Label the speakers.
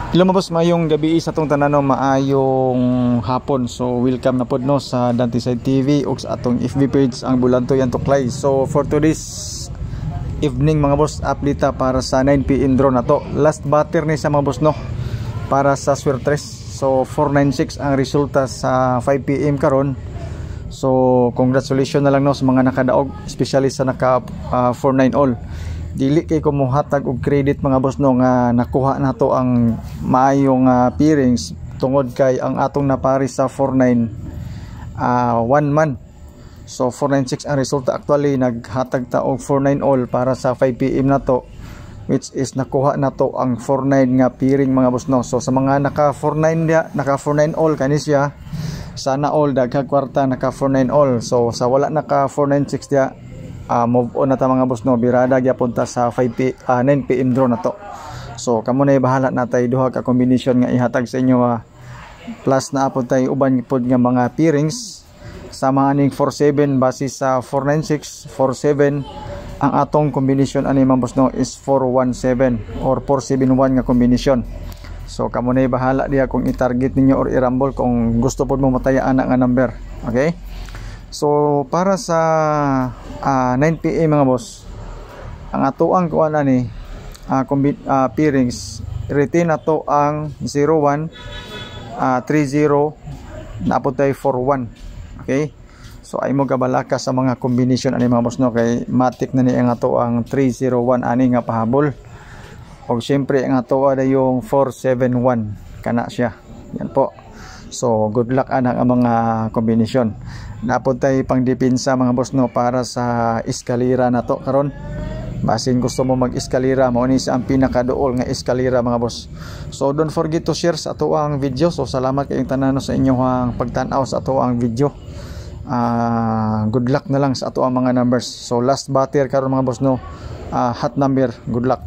Speaker 1: Hello mga boss, maayong gabi sa atong tanan, maayong hapon. So welcome na pod no sa Dantiside TV ug sa atong FB page ang Bulantoy and Tuklay. So for today's evening mga boss, update para sa 9 PM draw na to. Last batter ni sa mga boss no para sa Swertres. So 496 ang resulta sa 5 PM karon. So congratulations na lang no sa mga nakadaog, especially sa naka 49 all. Dili kay ko mohatag og credit mga boss no nga nakuha nato ang maayong pairings tungod kay ang atong napari sa 49 1 man. So 496 ang resulta. Actually naghatag ta og 49 all para sa 5 PM na to, which is nakuha nato ang 49 nga pairing mga boss no. So sa mga naka 49 dia, naka 49 all kani siya, sana all daghang kwarta naka 49 all. So sa wala naka 496 dia, move on na ta mga boss no, birada gyapon ta sa 9 PM draw na to. So kamo na bahala na tay duha ka combination nga ihatag sa inyo, plus na apod tay uban pod nga mga pairings sama aning 47 base sa 496 47. Ang atong combination ani mga boss no is 417 or 471 nga combination. So kamo na bahala diha kung i-target ninyo or i-rumble kung gusto pod mo matayaan nga number. Okay? So para sa 9 PM mga boss, ang atoang kuan ani pairings retain nato ang 01 30 napod tay 41. Okay? So ay mo gabalaka sa mga combination ani mga boss no, kay matik na ni ang ato ang 301 ani nga pahabol. Og syempre ang ato ada yung 471 kana siya. Yan po. So good luck ana ang mga combination. Napod tay pang depensa mga boss no para sa eskalera na to karon. Basin gusto mo mag-eskalera, mao ni sa ang pinakaduol nga eskalera mga boss. So don't forget to share sa ato ang video. So salamat kayong tanan sa inyong pagtan-aw sa ato ang video. Good luck na lang sa ato ang mga numbers. So last batter karon mga boss no, hot number. Good luck.